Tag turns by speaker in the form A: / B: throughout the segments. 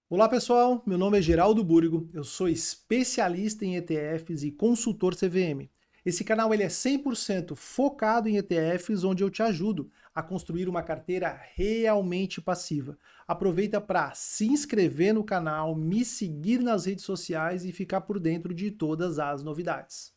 A: Olá pessoal, meu nome é Geraldo Burgo, eu sou especialista em ETFs e consultor CVM. Esse canal ele é 100% focado em ETFs, onde eu te ajudo a construir uma carteira realmente passiva. Aproveita para se inscrever no canal, me seguir nas redes sociais e ficar por dentro de todas as novidades.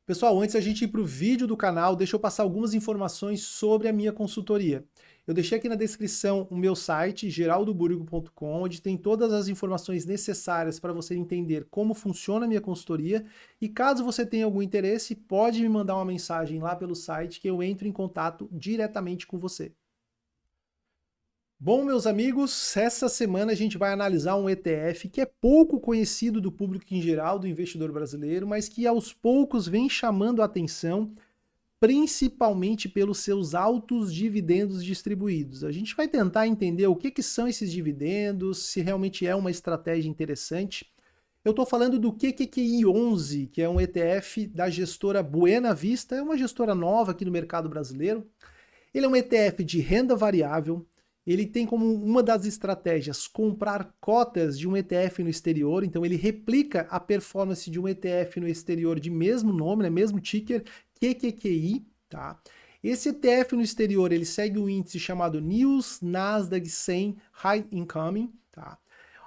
A: Pessoal, antes da gente ir para o vídeo do canal, deixa eu passar algumas informações sobre a minha consultoria. Eu deixei aqui na descrição o meu site, geraldoburgo.com, onde tem todas as informações necessárias para você entender como funciona a minha consultoria. E caso você tenha algum interesse, pode me mandar uma mensagem lá pelo site que eu entro em contato diretamente com você. Bom, meus amigos, essa semana a gente vai analisar um ETF que é pouco conhecido do público em geral, do investidor brasileiro, mas que aos poucos vem chamando a atenção, principalmente pelos seus altos dividendos distribuídos. A gente vai tentar entender o que são esses dividendos, se realmente é uma estratégia interessante. Eu estou falando do QQQI11, que é um ETF da gestora Buena Vista, é uma gestora nova aqui no mercado brasileiro. Ele é um ETF de renda variável, ele tem como uma das estratégias comprar cotas de um ETF no exterior, então ele replica a performance de um ETF no exterior de mesmo nome, né, mesmo ticker, QQQI, tá? Esse ETF no exterior, ele segue um índice chamado News Nasdaq 100 High Income, tá?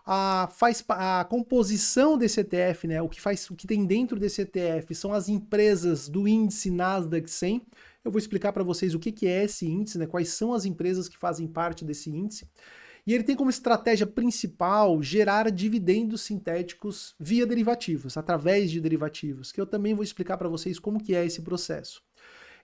A: A composição desse ETF, né, o que tem dentro desse ETF são as empresas do índice Nasdaq 100. Eu vou explicar para vocês o que é esse índice, né, quais são as empresas que fazem parte desse índice. E ele tem como estratégia principal gerar dividendos sintéticos via derivativos, através de derivativos, que eu também vou explicar para vocês como que é esse processo.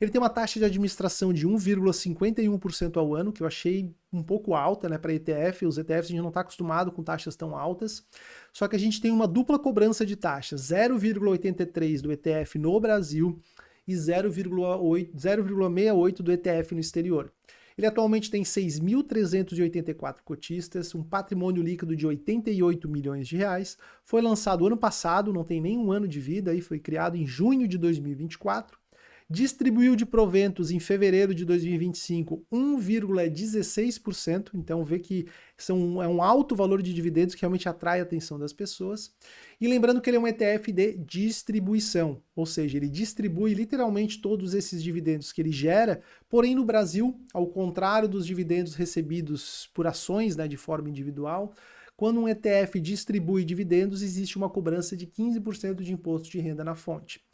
A: Ele tem uma taxa de administração de 1,51% ao ano, que eu achei um pouco alta, né, para ETF. Os ETFs a gente não está acostumado com taxas tão altas. Só que a gente tem uma dupla cobrança de taxas, 0,83 do ETF no Brasil e 0,68 do ETF no exterior. Ele atualmente tem 6.384 cotistas, um patrimônio líquido de 88 milhões de reais. Foi lançado ano passado, não tem nenhum ano de vida, aí foi criado em junho de 2024. Distribuiu de proventos em fevereiro de 2025 1,16%, então vê que é um alto valor de dividendos que realmente atrai a atenção das pessoas. E lembrando que ele é um ETF de distribuição, ou seja, ele distribui literalmente todos esses dividendos que ele gera, porém no Brasil, ao contrário dos dividendos recebidos por ações, né, de forma individual, quando um ETF distribui dividendos, existe uma cobrança de 15% de imposto de renda na fonte.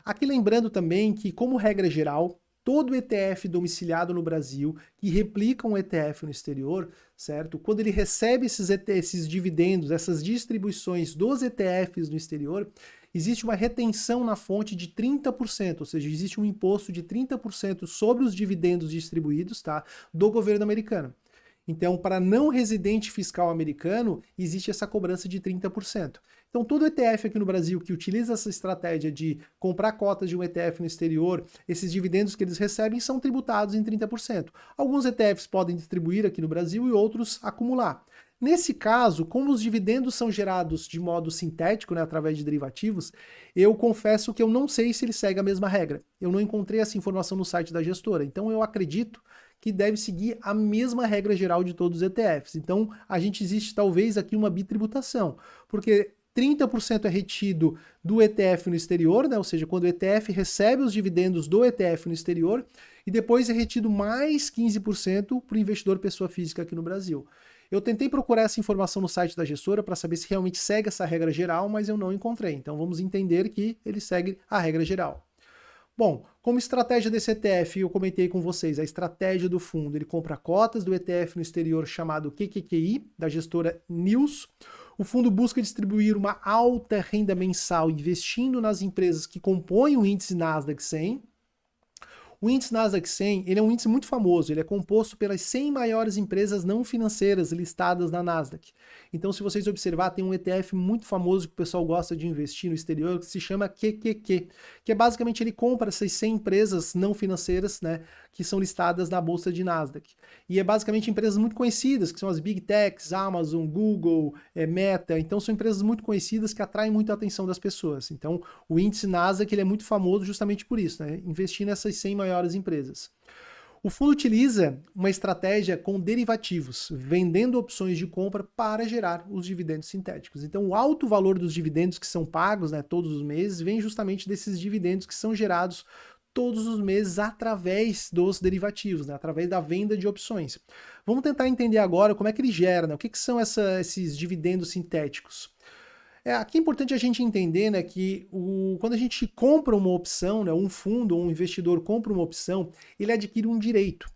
A: Aqui lembrando também que, como regra geral, todo ETF domiciliado no Brasil que replica um ETF no exterior, certo? Quando ele recebe esses dividendos, essas distribuições dos ETFs no exterior, existe uma retenção na fonte de 30%, ou seja, existe um imposto de 30% sobre os dividendos distribuídos, tá, do governo americano. Então, para não residente fiscal americano, existe essa cobrança de 30%. Então, todo ETF aqui no Brasil que utiliza essa estratégia de comprar cotas de um ETF no exterior, esses dividendos que eles recebem são tributados em 30%. Alguns ETFs podem distribuir aqui no Brasil e outros acumular. Nesse caso, como os dividendos são gerados de modo sintético, né, através de derivativos, eu confesso que eu não sei se ele segue a mesma regra. Eu não encontrei essa informação no site da gestora, então eu acredito que deve seguir a mesma regra geral de todos os ETFs. Então, existe talvez aqui uma bitributação, porque 30% é retido do ETF no exterior, né? Ou seja, quando o ETF recebe os dividendos do ETF no exterior, e depois é retido mais 15% para o investidor pessoa física aqui no Brasil. Eu tentei procurar essa informação no site da gestora para saber se realmente segue essa regra geral, mas eu não encontrei. Então vamos entender que ele segue a regra geral. Bom, como estratégia desse ETF, eu comentei com vocês a estratégia do fundo. Ele compra cotas do ETF no exterior chamado QQQI, da gestora News. O fundo busca distribuir uma alta renda mensal investindo nas empresas que compõem o índice Nasdaq 100. O índice Nasdaq 100 ele é um índice muito famoso, ele é composto pelas 100 maiores empresas não financeiras listadas na Nasdaq. Então, se vocês observar, tem um ETF muito famoso que o pessoal gosta de investir no exterior, que se chama QQQ, que é basicamente ele compra essas 100 empresas não financeiras, né, que são listadas na bolsa de Nasdaq. E é basicamente empresas muito conhecidas, que são as Big Techs, Amazon, Google, Meta. Então, são empresas muito conhecidas que atraem muito a atenção das pessoas. Então, o índice Nasdaq ele é muito famoso justamente por isso, né, investir nessas 100 maiores empresas. O fundo utiliza uma estratégia com derivativos, vendendo opções de compra para gerar os dividendos sintéticos. Então, o alto valor dos dividendos que são pagos, né, todos os meses, vem justamente desses dividendos que são gerados todos os meses através dos derivativos, né, através da venda de opções. Vamos tentar entender agora como é que ele gera, né, o que são esses dividendos sintéticos. Aqui é importante a gente entender, né, que quando a gente compra uma opção, né, um fundo ou um investidor compra uma opção, ele adquire um direito.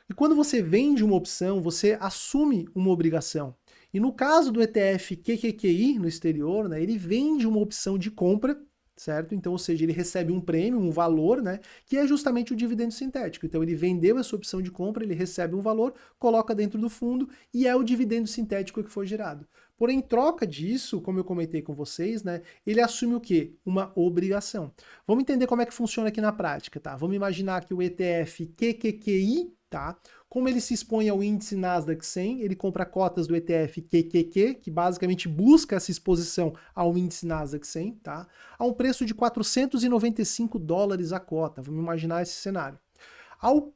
A: E quando você vende uma opção, você assume uma obrigação. E no caso do ETF QQQI no exterior, né, ele vende uma opção de compra, certo? Então, ou seja, ele recebe um prêmio, um valor, né, que é justamente o dividendo sintético. Então, ele vendeu essa opção de compra, ele recebe um valor, coloca dentro do fundo e é o dividendo sintético que foi gerado. Porém, em troca disso, como eu comentei com vocês, né, ele assume o quê? Uma obrigação. Vamos entender como é que funciona aqui na prática, tá? Vamos imaginar que o ETF QQQI, tá? Como ele se expõe ao índice Nasdaq 100, ele compra cotas do ETF QQQ, que basicamente busca essa exposição ao índice Nasdaq 100, tá? A um preço de $495 a cota. Vamos imaginar esse cenário.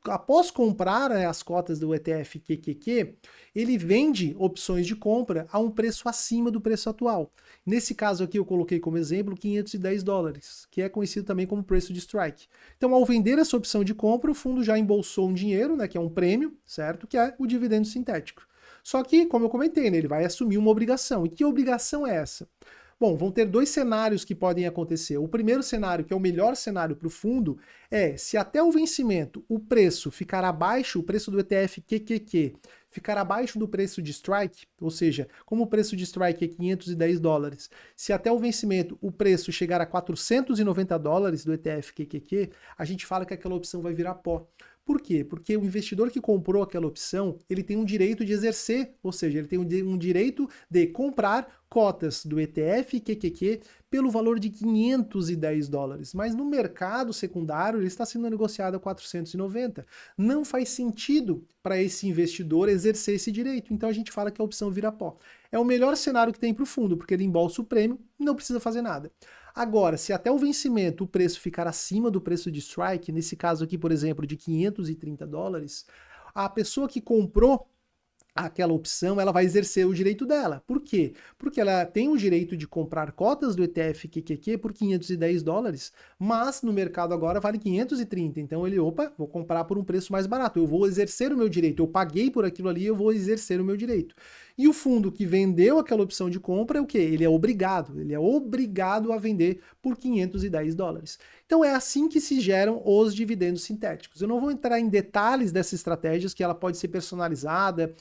A: Após comprar as cotas do ETF QQQ, ele vende opções de compra a um preço acima do preço atual. Nesse caso aqui eu coloquei como exemplo $510, que é conhecido também como preço de strike. Então, ao vender essa opção de compra, o fundo já embolsou um dinheiro, né, que é um prêmio, certo? Que é o dividendo sintético. Só que, como eu comentei, né, ele vai assumir uma obrigação. E que obrigação é essa? Bom, vão ter dois cenários que podem acontecer. O primeiro cenário, que é o melhor cenário para o fundo, é se até o vencimento o preço ficar abaixo, o preço do ETF QQQ ficar abaixo do preço de strike, ou seja, como o preço de strike é $510, se até o vencimento o preço chegar a $490 do ETF QQQ, a gente fala que aquela opção vai virar pó. Por quê? Porque o investidor que comprou aquela opção, ele tem um direito de exercer, ou seja, ele tem um direito de comprar cotas do ETF QQQ pelo valor de $510, mas no mercado secundário ele está sendo negociado a 490. Não faz sentido para esse investidor exercer esse direito, então a gente fala que a opção vira pó. É o melhor cenário que tem para o fundo, porque ele embolsa o prêmio e não precisa fazer nada. Agora, se até o vencimento o preço ficar acima do preço de strike, nesse caso aqui, por exemplo, de $530, a pessoa que comprou aquela opção, ela vai exercer o direito dela. Por quê? Porque ela tem o direito de comprar cotas do ETF QQQ por $510, mas no mercado agora vale 530. Então ele, vou comprar por um preço mais barato. Eu vou exercer o meu direito. Eu paguei por aquilo ali, eu vou exercer o meu direito. E o fundo que vendeu aquela opção de compra é o quê? Ele é obrigado a vender por $510. Então é assim que se geram os dividendos sintéticos. Eu não vou entrar em detalhes dessas estratégias, que ela pode ser personalizada,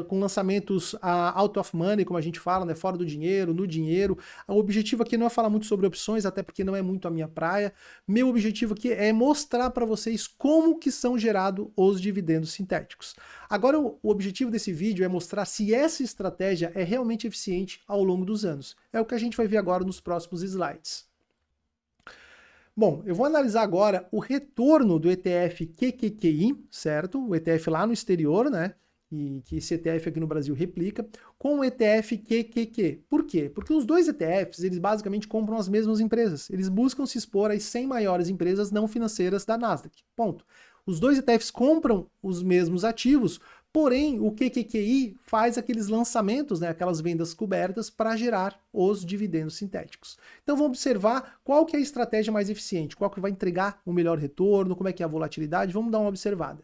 A: com lançamentos out of money, como a gente fala, né, fora do dinheiro, no dinheiro. O objetivo aqui não é falar muito sobre opções, até porque não é muito a minha praia. Meu objetivo aqui é mostrar para vocês como que são gerados os dividendos sintéticos. Agora, o objetivo desse vídeo é mostrar se essa estratégia é realmente eficiente ao longo dos anos. É o que a gente vai ver agora nos próximos slides. Bom, eu vou analisar agora o retorno do ETF QQQI, certo? O ETF lá no exterior, né? E que esse ETF aqui no Brasil replica, com o ETF QQQ. Por quê? Porque os dois ETFs, eles basicamente compram as mesmas empresas. Eles buscam se expor às 100 maiores empresas não financeiras da Nasdaq. Ponto. Os dois ETFs compram os mesmos ativos, porém o QQQI faz aqueles lançamentos, né, aquelas vendas cobertas para gerar os dividendos sintéticos. Então vamos observar qual que é a estratégia mais eficiente, qual que vai entregar o melhor retorno, como é que é a volatilidade, vamos dar uma observada.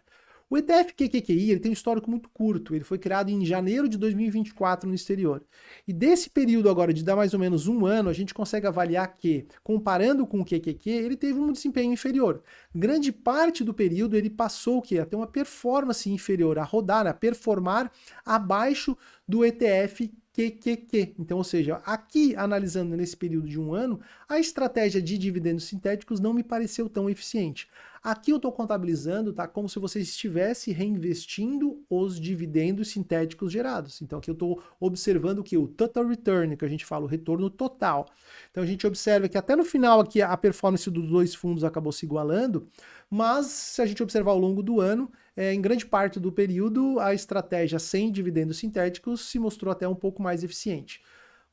A: O ETF QQQI ele tem um histórico muito curto, ele foi criado em janeiro de 2024 no exterior. E desse período agora de dar mais ou menos um ano, a gente consegue avaliar que, comparando com o QQQ, ele teve um desempenho inferior. Grande parte do período ele passou o quê? A ter uma performance inferior, a rodar, a performar abaixo do ETF QQQ. Então, ou seja, aqui analisando nesse período de um ano, a estratégia de dividendos sintéticos não me pareceu tão eficiente. Aqui eu estou contabilizando, tá? Como se você estivesse reinvestindo os dividendos sintéticos gerados. Então aqui eu estou observando o que? O total return, que a gente fala, o retorno total. Então a gente observa que até no final aqui a performance dos dois fundos acabou se igualando, mas se a gente observar ao longo do ano, em grande parte do período, a estratégia sem dividendos sintéticos se mostrou até um pouco mais eficiente.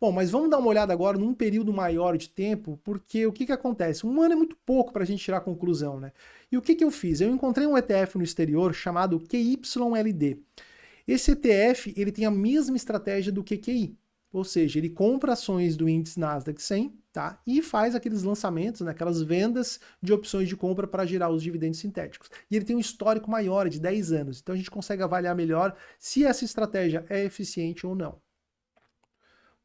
A: Bom, mas vamos dar uma olhada agora num período maior de tempo, porque o que que acontece? Um ano é muito pouco para a gente tirar a conclusão, né? E o que que eu fiz? Eu encontrei um ETF no exterior chamado QYLD. Esse ETF, ele tem a mesma estratégia do QQI, ou seja, ele compra ações do índice Nasdaq 100, tá? E faz aqueles lançamentos, né, aquelas vendas de opções de compra para gerar os dividendos sintéticos. E ele tem um histórico maior, de 10 anos, então a gente consegue avaliar melhor se essa estratégia é eficiente ou não.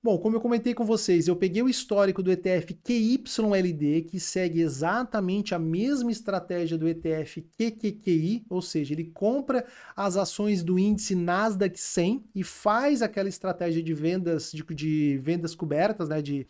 A: Bom, como eu comentei com vocês, eu peguei o histórico do ETF QYLD, que segue exatamente a mesma estratégia do ETF QQQI, ou seja, ele compra as ações do índice Nasdaq 100 e faz aquela estratégia de vendas, de vendas cobertas, né, de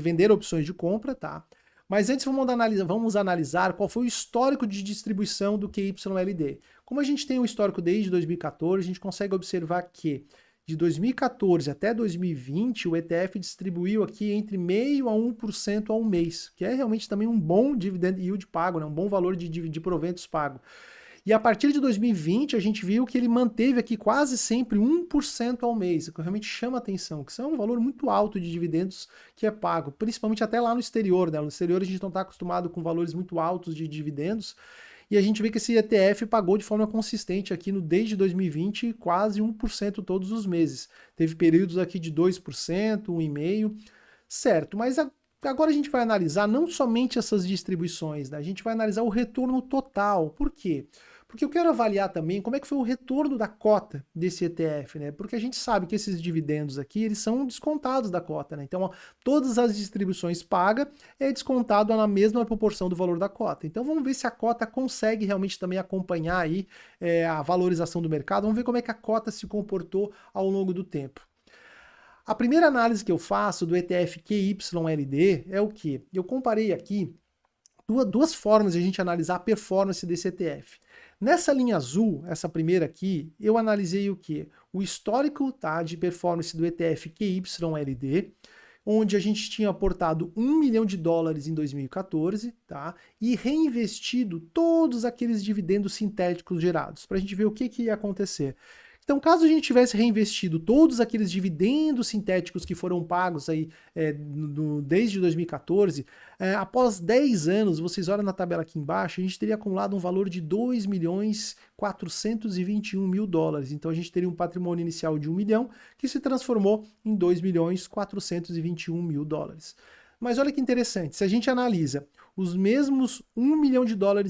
A: vender opções de compra, tá? Mas antes vamos analisar qual foi o histórico de distribuição do QYLD. Como a gente tem um histórico desde 2014, a gente consegue observar que de 2014 até 2020, o ETF distribuiu aqui entre 0,5% a 1% ao mês, que é realmente também um bom dividend yield pago, né? Um bom valor de proventos pago. E a partir de 2020, a gente viu que ele manteve aqui quase sempre 1% ao mês, o que realmente chama atenção, que isso é um valor muito alto de dividendos que é pago, principalmente até lá no exterior, né? No exterior a gente não está acostumado com valores muito altos de dividendos, e a gente vê que esse ETF pagou de forma consistente aqui desde 2020 quase 1% todos os meses. Teve períodos aqui de 2%, 1,5%, certo, mas agora a gente vai analisar não somente essas distribuições, né? A gente vai analisar o retorno total. Por quê? Porque eu quero avaliar também como é que foi o retorno da cota desse ETF, né? Porque a gente sabe que esses dividendos aqui, eles são descontados da cota, né? Então, ó, todas as distribuições pagas é descontado na mesma proporção do valor da cota. Então, vamos ver se a cota consegue realmente também acompanhar aí a valorização do mercado. Vamos ver como é que a cota se comportou ao longo do tempo. A primeira análise que eu faço do ETF QYLD é o que? Eu comparei aqui duas formas de a gente analisar a performance desse ETF. Nessa linha azul, essa primeira aqui, eu analisei o que? O histórico, tá, de performance do ETF QYLD, onde a gente tinha aportado US$ 1 milhão em 2014, tá, e reinvestido todos aqueles dividendos sintéticos gerados, para a gente ver o que ia acontecer. Então, caso a gente tivesse reinvestido todos aqueles dividendos sintéticos que foram pagos aí desde 2014, após 10 anos, vocês olham na tabela aqui embaixo, a gente teria acumulado um valor de US$ 2.421.000. Então, a gente teria um patrimônio inicial de 1 milhão que se transformou em US$ 2.421.000. Mas olha que interessante, se a gente analisa os mesmos US$ 1 milhão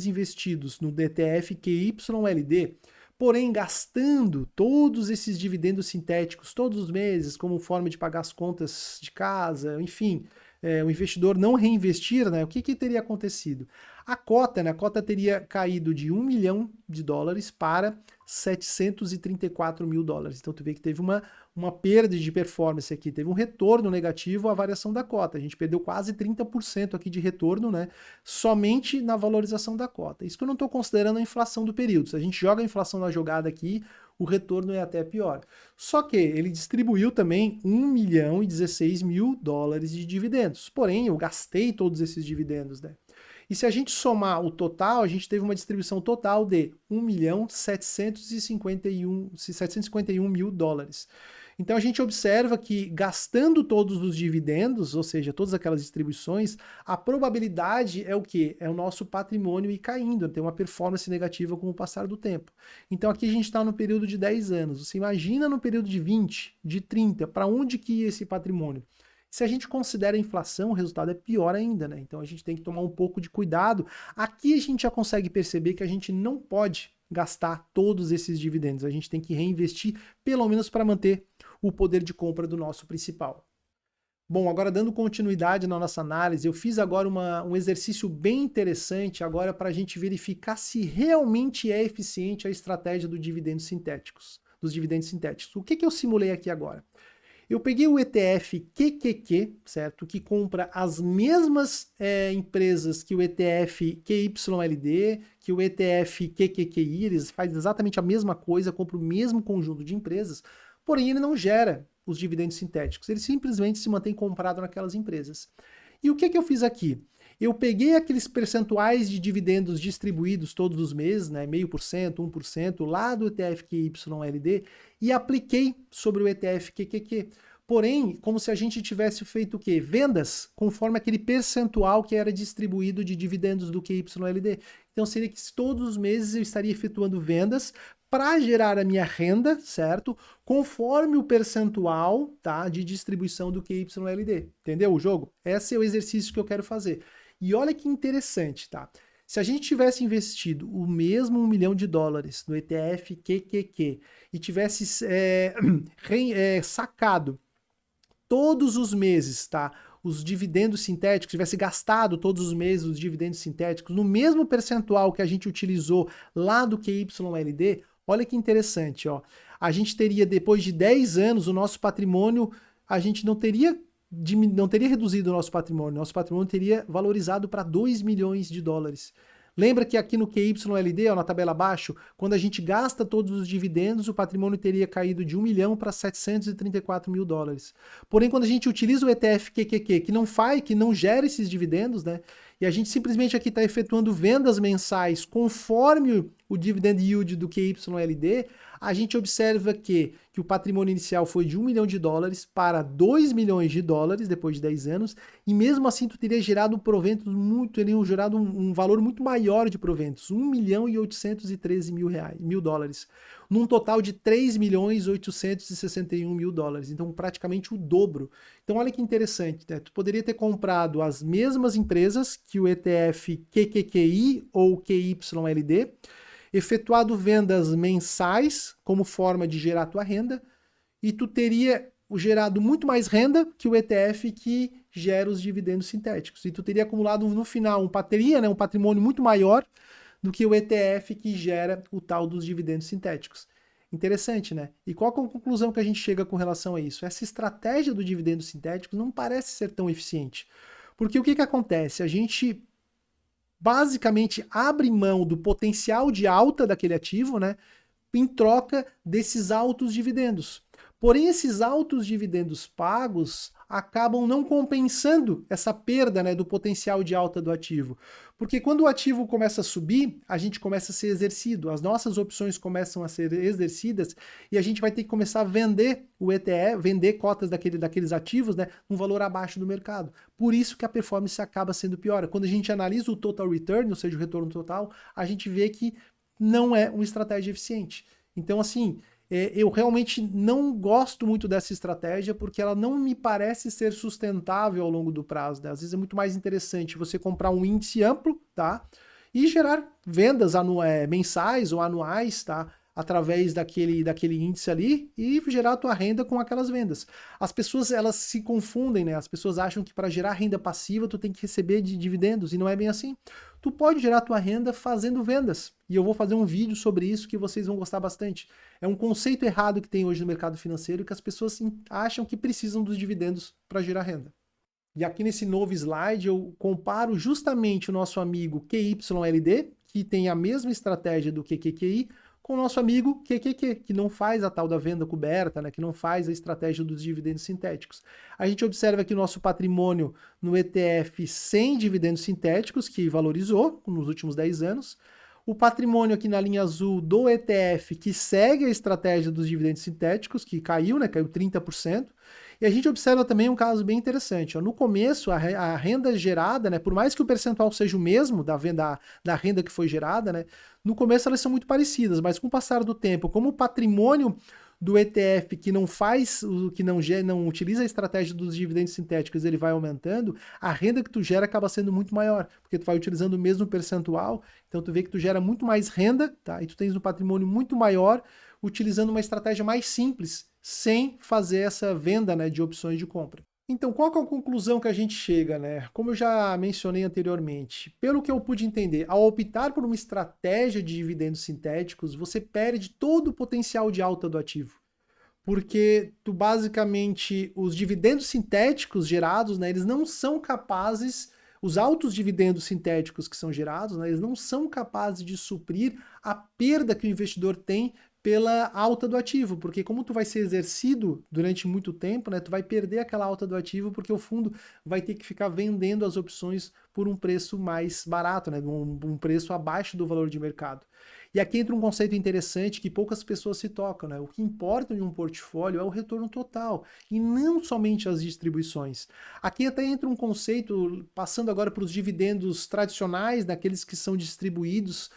A: investidos no ETF QYLD, porém gastando todos esses dividendos sintéticos todos os meses como forma de pagar as contas de casa, enfim, o investidor não reinvestir, né, o que teria acontecido? A cota, né, a cota teria caído de US$ 1 milhão para US$ 734 mil. Então tu vê que teve uma perda de performance aqui, teve um retorno negativo à variação da cota. A gente perdeu quase 30% aqui de retorno, né, somente na valorização da cota. Isso que eu não estou considerando a inflação do período. Se a gente joga a inflação na jogada aqui, o retorno é até pior. Só que ele distribuiu também US$ 1 milhão de dividendos. Porém, eu gastei todos esses dividendos, né? E se a gente somar o total, a gente teve uma distribuição total de US$ 1.751.000. Então a gente observa que gastando todos os dividendos, ou seja, todas aquelas distribuições, a probabilidade é o quê? É o nosso patrimônio ir caindo, tem uma performance negativa com o passar do tempo. Então aqui a gente está no período de 10 anos. Você imagina no período de 20, de 30, para onde que ia esse patrimônio? Se a gente considera a inflação, o resultado é pior ainda, né? Então a gente tem que tomar um pouco de cuidado. Aqui a gente já consegue perceber que a gente não pode gastar todos esses dividendos. A gente tem que reinvestir, pelo menos para manter o poder de compra do nosso principal. Bom, agora dando continuidade na nossa análise, eu fiz agora um exercício bem interessante agora para a gente verificar se realmente é eficiente a estratégia dos dividendos sintéticos. O que eu simulei aqui agora? Eu peguei o ETF QQQ, certo? Que compra as mesmas empresas que o ETF QYLD, que o ETF QQQI, eles fazem exatamente a mesma coisa, compra o mesmo conjunto de empresas, porém ele não gera os dividendos sintéticos, ele simplesmente se mantém comprado naquelas empresas. E o que eu fiz aqui? Eu peguei aqueles percentuais de dividendos distribuídos todos os meses, né, 0,5%, 1%, lá do ETF QYLD e apliquei sobre o ETF QQQ. porém, como se a gente tivesse feito o quê? Vendas, conforme aquele percentual que era distribuído de dividendos do QYLD. Então seria que todos os meses eu estaria efetuando vendas para gerar a minha renda, certo? Conforme o percentual, tá, de distribuição do QYLD. Entendeu o jogo? Esse é o exercício que eu quero fazer. E olha que interessante, tá? Se a gente tivesse investido o mesmo $1 milhão no ETF QQQ e tivesse sacado todos os meses, tá, os dividendos sintéticos, tivesse gastado todos os meses os dividendos sintéticos no mesmo percentual que a gente utilizou lá do QYLD, olha que interessante, ó. A gente teria, depois de 10 anos, o nosso patrimônio, a gente não teria reduzido o nosso patrimônio teria valorizado para $2 milhões. Lembra que aqui no QYLD, ó, na tabela abaixo, quando a gente gasta todos os dividendos, o patrimônio teria caído de $1 milhão para $734 mil. Porém, quando a gente utiliza o ETF QQQ, que não gera esses dividendos, né? E a gente simplesmente aqui está efetuando vendas mensais conforme o dividend yield do QYLD, a gente observa que o patrimônio inicial foi de $1 milhão para $2 milhões depois de 10 anos, e mesmo assim tu teria gerado teriam gerado um valor muito maior de proventos, $1 milhão e 813 mil dólares, num total de $3 milhões 861 mil. Então praticamente o dobro. Então olha que interessante, né? Tu poderia ter comprado as mesmas empresas que o ETF QQQI ou QYLD, efetuado vendas mensais como forma de gerar tua renda, e tu teria gerado muito mais renda que o ETF que gera os dividendos sintéticos. E tu teria acumulado no final um patrimônio muito maior do que o ETF que gera o tal dos dividendos sintéticos. Interessante, né? E qual é a conclusão que a gente chega com relação a isso? Essa estratégia do dividendo sintético não parece ser tão eficiente. Porque o que acontece? A gente basicamente abre mão do potencial de alta daquele ativo, né, em troca desses altos dividendos. Porém, esses altos dividendos pagos acabam não compensando essa perda, né, do potencial de alta do ativo. Porque quando o ativo começa a subir, a gente começa a ser exercido, as nossas opções começam a ser exercidas e a gente vai ter que começar a vender o ETF, vender cotas daqueles ativos, né, um valor abaixo do mercado. Por isso que a performance acaba sendo pior. Quando a gente analisa o total return, ou seja, o retorno total, a gente vê que não é uma estratégia eficiente. Então, assim, eu realmente não gosto muito dessa estratégia porque ela não me parece ser sustentável ao longo do prazo, né? Às vezes é muito mais interessante você comprar um índice amplo, tá? E gerar vendas mensais ou anuais, tá? Através daquele índice ali e gerar a tua renda com aquelas vendas. As pessoas, elas se confundem, né? As pessoas acham que para gerar renda passiva tu tem que receber de dividendos e não é bem assim. Tu pode gerar tua renda fazendo vendas. E eu vou fazer um vídeo sobre isso que vocês vão gostar bastante. É um conceito errado que tem hoje no mercado financeiro que as pessoas acham que precisam dos dividendos para gerar renda. E aqui nesse novo slide eu comparo justamente o nosso amigo QYLD, que tem a mesma estratégia do QQQI, com o nosso amigo QQQ, que não faz a tal da venda coberta, né, que não faz a estratégia dos dividendos sintéticos. A gente observa que o nosso patrimônio no ETF sem dividendos sintéticos, que valorizou nos últimos 10 anos, o patrimônio aqui na linha azul do ETF, que segue a estratégia dos dividendos sintéticos, que caiu, né, caiu 30%, e a gente observa também um caso bem interessante. Ó. No começo, a renda gerada, né, por mais que o percentual seja o mesmo da renda que foi gerada, né, no começo elas são muito parecidas, mas com o passar do tempo, como o patrimônio do ETF que não utiliza a estratégia dos dividendos sintéticos, ele vai aumentando, a renda que tu gera acaba sendo muito maior, porque tu vai utilizando o mesmo percentual, então tu vê que tu gera muito mais renda, tá? E tu tens um patrimônio muito maior, utilizando uma estratégia mais simples, sem fazer essa venda, né, de opções de compra. Então, qual que é a conclusão que a gente chega, né? Como eu já mencionei anteriormente, pelo que eu pude entender, ao optar por uma estratégia de dividendos sintéticos, você perde todo o potencial de alta do ativo. Porque tu basicamente, os dividendos sintéticos gerados, né, eles não são capazes, os altos dividendos sintéticos que são gerados, né, eles não são capazes de suprir a perda que o investidor tem pela alta do ativo, porque como tu vai ser exercido durante muito tempo, né, tu vai perder aquela alta do ativo porque o fundo vai ter que ficar vendendo as opções por um preço mais barato, né, um preço abaixo do valor de mercado. E aqui entra um conceito interessante que poucas pessoas se tocam, né? O que importa em um portfólio é o retorno total, e não somente as distribuições. Aqui até entra um conceito, passando agora para os dividendos tradicionais, daqueles que são distribuídos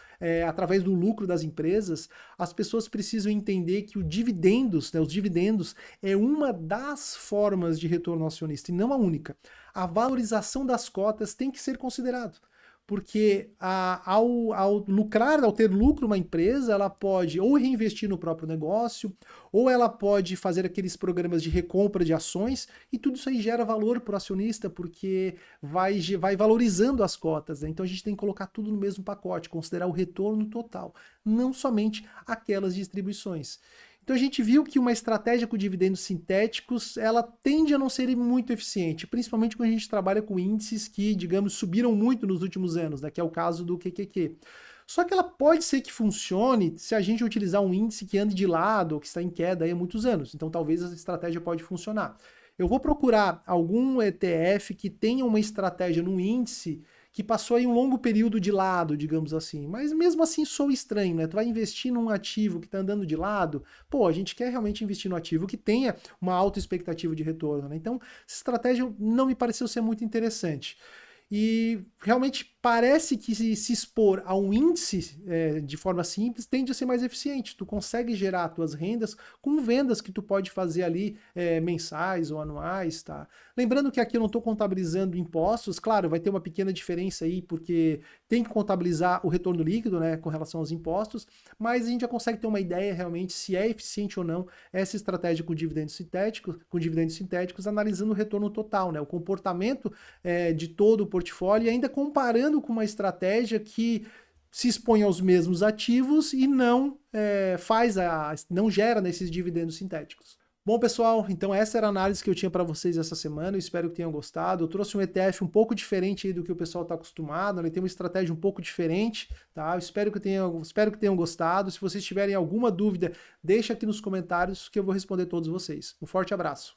A: através do lucro das empresas. As pessoas precisam entender que o dividendos, né, os dividendos, é uma das formas de retorno ao acionista, e não a única. A valorização das cotas tem que ser considerado. Porque ao lucrar, ao ter lucro uma empresa, ela pode ou reinvestir no próprio negócio, ou ela pode fazer aqueles programas de recompra de ações, e tudo isso aí gera valor para o acionista, porque vai valorizando as cotas, né? Então a gente tem que colocar tudo no mesmo pacote, considerar o retorno total, não somente aquelas distribuições. Então a gente viu que uma estratégia com dividendos sintéticos, ela tende a não ser muito eficiente, principalmente quando a gente trabalha com índices que, digamos, subiram muito nos últimos anos, né, que é o caso do QQQ. Só que ela pode ser que funcione se a gente utilizar um índice que ande de lado ou que está em queda aí há muitos anos. Então talvez essa estratégia pode funcionar. Eu vou procurar algum ETF que tenha uma estratégia no índice que passou aí um longo período de lado, digamos assim. Mas mesmo assim soa estranho, né? Tu vai investir num ativo que está andando de lado, pô, a gente quer realmente investir no ativo que tenha uma alta expectativa de retorno, né? Então, essa estratégia não me pareceu ser muito interessante. E realmente parece que se expor a um índice de forma simples tende a ser mais eficiente. Tu consegue gerar tuas rendas com vendas que tu pode fazer ali mensais ou anuais, tá? Lembrando que aqui eu não estou contabilizando impostos, claro, vai ter uma pequena diferença aí, porque tem que contabilizar o retorno líquido, né, com relação aos impostos, mas a gente já consegue ter uma ideia realmente se é eficiente ou não essa estratégia com dividendos sintéticos, analisando o retorno total, né, o comportamento de todo o portfólio e ainda comparando com uma estratégia que se expõe aos mesmos ativos e não não gera nesses dividendos sintéticos. Bom, pessoal, então essa era a análise que eu tinha para vocês essa semana, eu espero que tenham gostado. Eu trouxe um ETF um pouco diferente aí do que o pessoal está acostumado, ele tem uma estratégia um pouco diferente, tá? Eu espero que tenham gostado. Se vocês tiverem alguma dúvida, deixa aqui nos comentários que eu vou responder todos vocês. Um forte abraço.